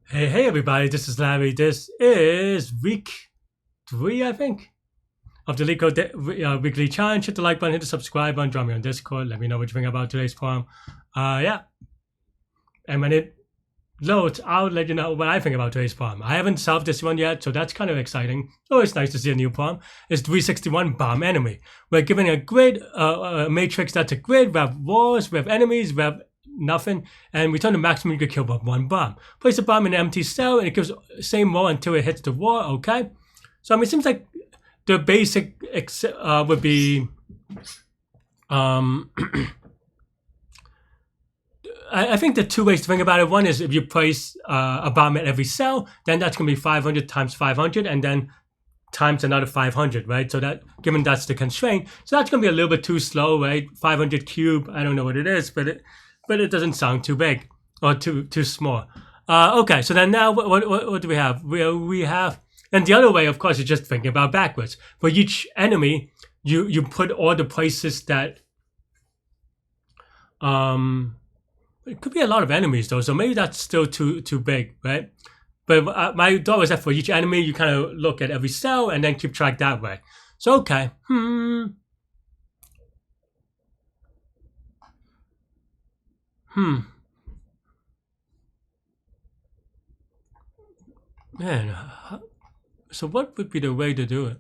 Hey everybody, this is Larry. This is week 3, I think, of the Leetcode weekly challenge. Hit the like button, hit the subscribe button, join me on Discord. Let me know what you think about today's poem. Yeah, and when it loads, I'll let you know what I think about today's poem. I haven't solved this one yet, so that's kind of exciting. Always nice to see a new poem. It's 361 Bomb Enemy. We're given a grid, a matrix that's a grid. We have walls, we have enemies, we have nothing, and we turn the maximum you can kill by one bomb. Place a bomb in an empty cell, and it gives the same wall until it hits the wall. Okay, so I mean, it seems like the basic would be um, I think the two ways to think about it. One is if you place a bomb at every cell, then that's going to be 500 times 500, and then times another 500, right? So that, given that's the constraint, so that's going to be a little bit too slow, right? 500 cube, I don't know what it is, but it doesn't sound too big or too small. Okay, so then now what do we have? We have, and the other way, of course, is just thinking about backwards. For each enemy, you put all the places that it could be a lot of enemies though, so maybe that's still too big, right? But my thought was that for each enemy, you kind of look at every cell and then keep track that way. So okay, man. So what would be the way to do it?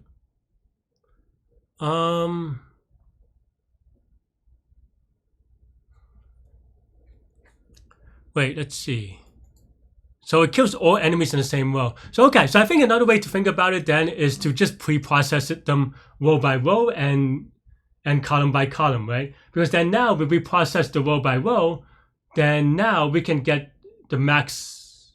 Wait, let's see. So it kills all enemies in the same row. So okay, so I think another way to think about it then is to just pre-process them row by row and column by column, right? Because then now if we process the row by row, then now we can get the max.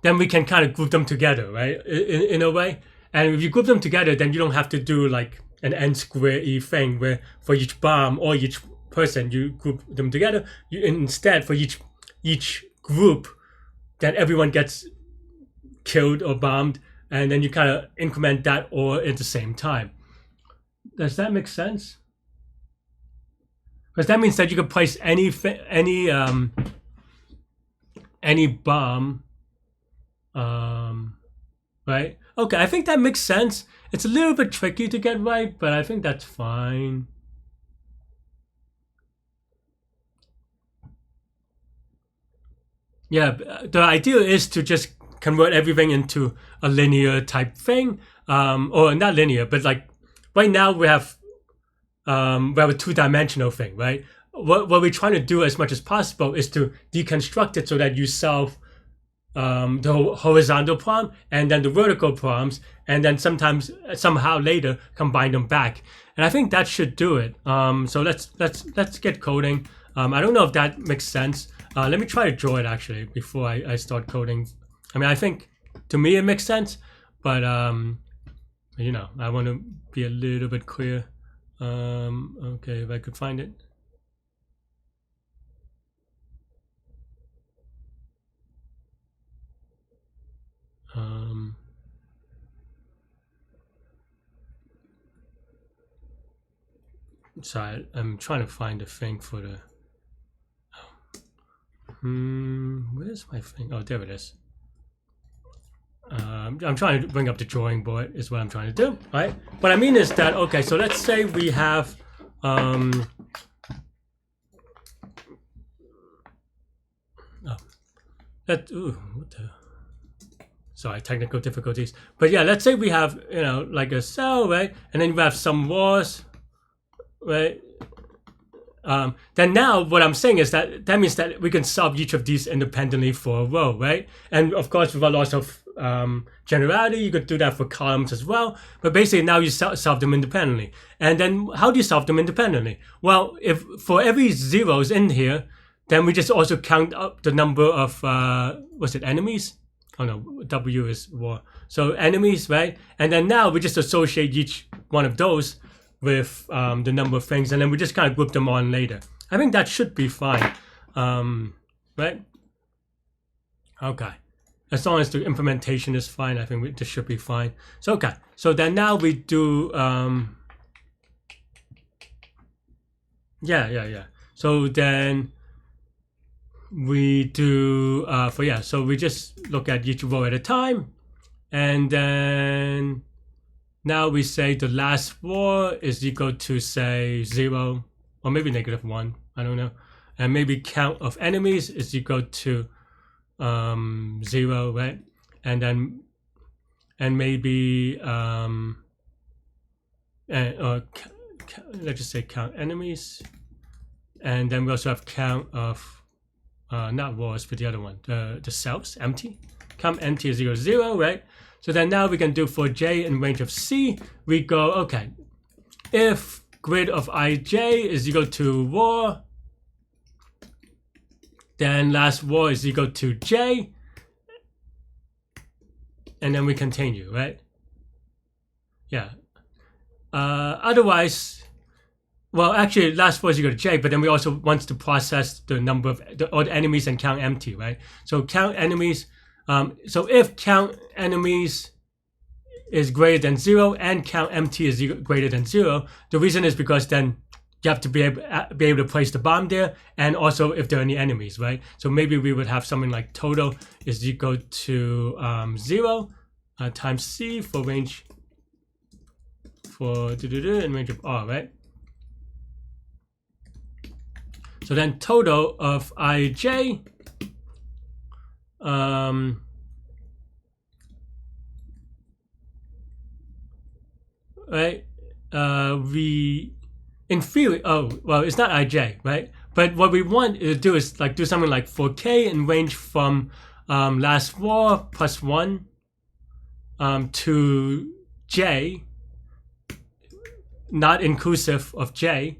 Then we can kind of group them together, right? In a way. And if you group them together, then you don't have to do like an n square e thing where for each bomb or each person you group them together. You instead for each group, then everyone gets killed or bombed, and then you kind of increment that all at the same time. Does that make sense? Because that means that you could place any bomb, right? Okay, I think that makes sense. It's a little bit tricky to get right, but I think that's fine. Yeah, the idea is to just convert everything into a linear type thing, or not linear, but like right now we have a two-dimensional thing, right? What we're trying to do as much as possible is to deconstruct it so that you solve the horizontal problem and then the vertical problems, and then somehow later combine them back. And I think that should do it. So let's get coding. I don't know if that makes sense. Let me try to draw it actually before I start coding. I mean, I think to me it makes sense, but you know, I want to be a little bit clear. Okay, if I could find it. So I'm trying to find a thing for the. Where's my thing? Oh, there it is. I'm trying to bring up the drawing board is what I'm trying to do, right? What I mean is that, okay, so let's say we have what the, sorry, technical difficulties. But yeah, let's say we have, you know, like a cell, right? And then we have some walls, right? Then now what I'm saying is that means that we can solve each of these independently for a row, right? And of course, with a lot of generality, you could do that for columns as well. But basically, now you solve them independently. And then how do you solve them independently? Well, if for every zeros in here, then we just also count up the number of was it enemies? Oh no, W is war. So enemies, right? And then now we just associate each one of those with the number of things, and then we just kind of group them on later. I think that should be fine, right? Okay, as long as the implementation is fine, I think this should be fine. So okay, so then now we do, yeah. So then we do so we just look at each row at a time, and then now we say the last row is equal to, say, 0 or maybe -1, I don't know, and maybe count of enemies is equal to 0, right? And then maybe let's just say count enemies, and then we also have count of not rows, but the other one, the cells, empty. Count empty is equal to 0, right? So then now we can do for j in range of c, we go, okay, if grid of ij is equal to row, then last row is equal to j, and then we continue, right? Yeah. Otherwise, well, actually, last row is equal to j, but then we also want to process the number of all the enemies and count empty, right? So count enemies. So if count enemies is greater than 0 and count empty is greater than 0, the reason is because then you have to be able to place the bomb there, and also if there are any enemies, right? So maybe we would have something like total is equal to 0 times c for range in range of r, right? So then total of ij right, we in theory, it's not ij, right? But what we want to do is like do something like for k in range from last row plus 1 to j, not inclusive of j.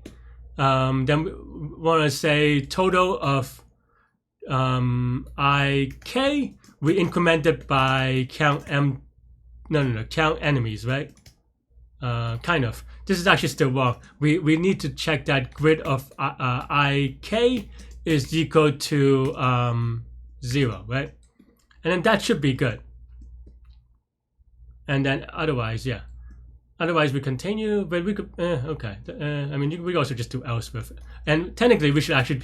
Then we want to say total of ik, we increment it by count count enemies, right? Kind of. This is actually still wrong. We need to check that grid of ik is equal to 0, right? And then that should be good. And then otherwise, yeah. Otherwise, we continue, but we could, okay. I mean, we also just do else with it. And technically, we should actually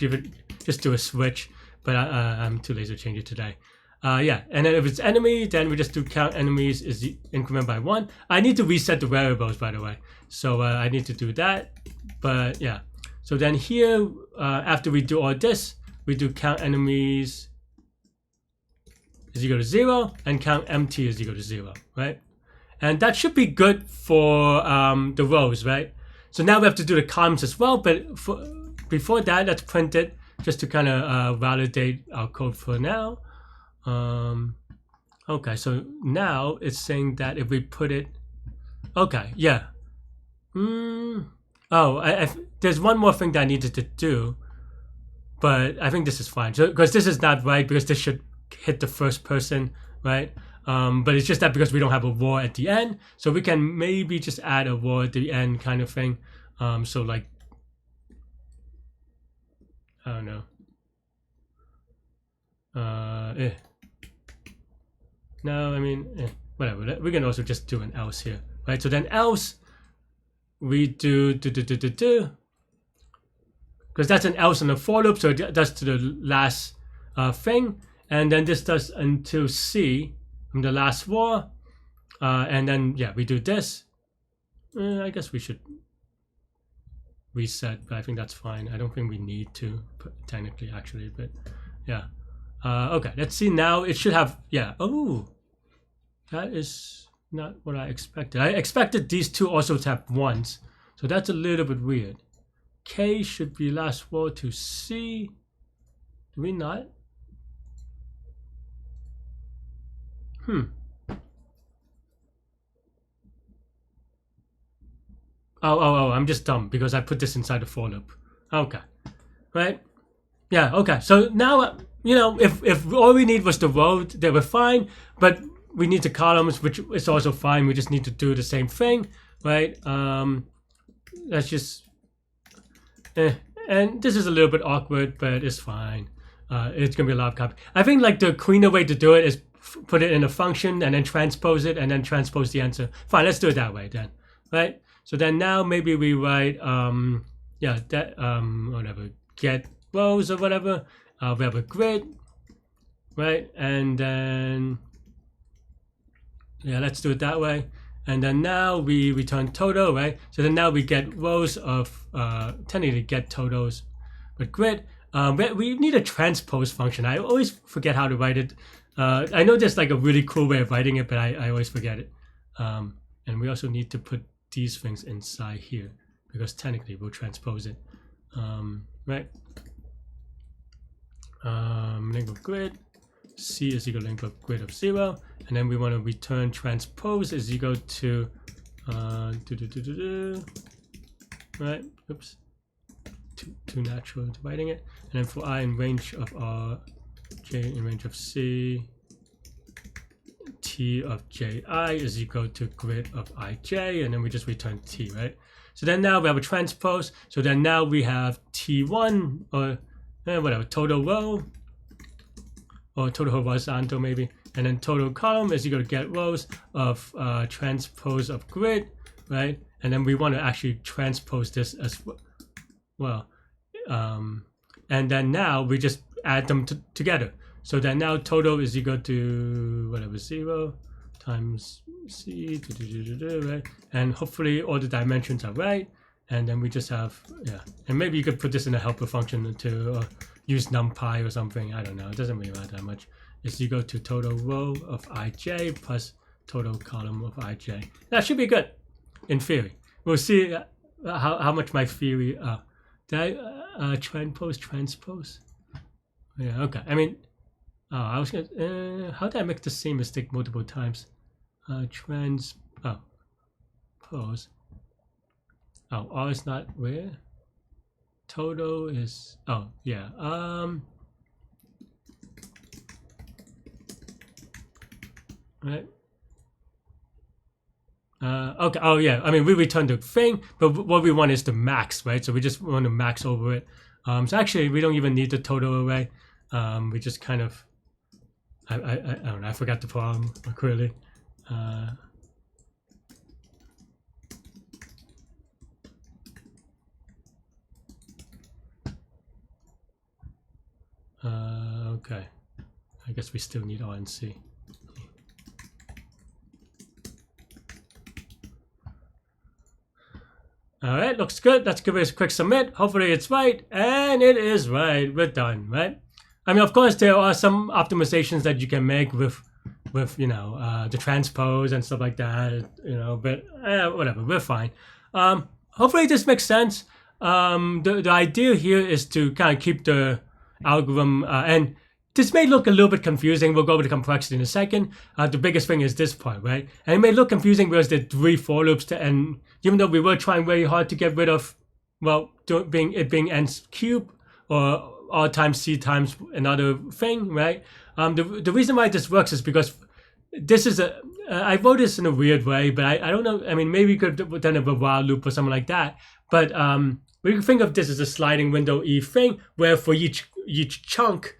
just do a switch, but I'm too lazy to change it today. Yeah, and then if it's enemy, then we just do count enemies is increment by 1. I need to reset the variables, by the way. So I need to do that, but yeah. So then here, after we do all this, we do count enemies is equal to 0, and count empty is equal to 0, right? And that should be good for the rows, right? So now we have to do the columns as well, but before that, let's print it just to kind of validate our code for now. Okay, so now it's saying that if we put it, okay, yeah. There's one more thing that I needed to do, but I think this is fine. So, because this is not right, because this should hit the first person, right? But it's just that because we don't have a row at the end, so we can maybe just add a row at the end kind of thing. So like, I don't know. No, I mean, whatever. We can also just do an else here, right? So then else, we do, because that's an else in the for loop, so it does to the last thing, and then this does until c, from the last row, and then yeah, we do this. I guess we should reset, but I think that's fine. I don't think we need to technically, actually, but yeah. Okay, let's see now. It should have, yeah. Oh, that is not what I expected. I expected these two also to have ones, so that's a little bit weird. K should be last row to C. Do we not? Oh, I'm just dumb because I put this inside the for loop. Okay, right? Yeah, okay. So now, you know, if all we need was the row, they were fine, but we need the columns, which is also fine. We just need to do the same thing, right? Let's just, and this is a little bit awkward, but it's fine. It's gonna be a lot of copy. I think like the cleaner way to do it is put it in a function and then transpose it and then transpose the answer. Fine, let's do it that way then, right? So then now maybe we write, whatever, get rows or whatever, we have a grid, right? And then, yeah, let's do it that way. And then now we return total, right? So then now we get rows of, technically get totals, but grid. We need a transpose function. I always forget how to write it. I know there's like a really cool way of writing it, but I always forget it. And we also need to put these things inside here because technically we'll transpose it, right? Length of grid, C is equal to length of grid of 0, and then we want to return transpose is equal to right? Oops, too natural into writing it. And then for I in range of R, J in range of C, T of Ji is equal to grid of Ij, and then we just return T, right? So then now we have a transpose. So then now we have T1 or whatever, total row or total horizontal maybe, and then total column is equal to get rows of transpose of grid, right? And then we want to actually transpose this as well. And then now we just add them together. So then now total is equal to whatever 0 times C, right? And hopefully all the dimensions are right. And then we just have, yeah. And maybe you could put this in a helper function to use numpy or something. I don't know. It doesn't really matter that much. It's equal to total row of Ij plus total column of Ij. That should be good in theory. We'll see how much my theory. Did I transpose? Yeah. Okay. I mean. Oh, I was gonna. How did I make the same mistake multiple times? Pose. Oh, R is not where. Total is. Oh, yeah. Right. Okay. Oh, yeah. I mean, we return the thing, but what we want is the max, right? So we just want to max over it. So actually, we don't even need the total array. We just kind of. I don't know. I forgot the problem clearly. Okay. I guess we still need R and C. All right, looks good. Let's give it a quick submit. Hopefully it's right, and it is right. We're done, right? I mean, of course, there are some optimizations that you can make with the transpose and stuff like that, but whatever, we're fine. Hopefully this makes sense. The idea here is to kind of keep the algorithm, and this may look a little bit confusing. We'll go over the complexity in a second. The biggest thing is this part, right? And it may look confusing because there are 3 for loops, and even though we were trying very hard to get rid of, well, being n cubed or R times C times another thing, right? The reason why this works is because this is I wrote this in a weird way, but I don't know. I mean, maybe we could have done a while loop or something like that. But we can think of this as a sliding window E thing, where for each chunk,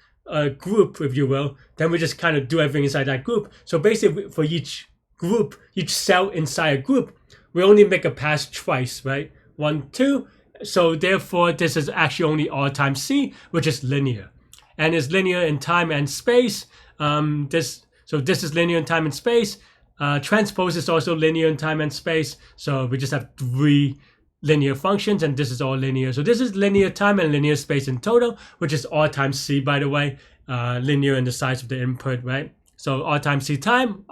group, if you will, then we just kind of do everything inside that group. So basically, for each group, each cell inside a group, we only make a pass twice, right? 1, 2. So therefore, this is actually only R times C, which is linear, and is linear in time and space. This is linear in time and space. Transpose is also linear in time and space. So we just have 3 linear functions, and this is all linear. So this is linear time and linear space in total, which is R times C, by the way. Linear in the size of the input, right? So R times C time,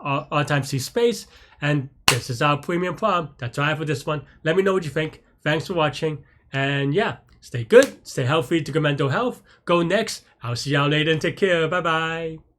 R times C space, and this is our premium problem. That's all I have for this one. Let me know what you think. Thanks for watching, and yeah, stay good, stay healthy, to good mental health. Go next. I'll see y'all later and take care. Bye bye.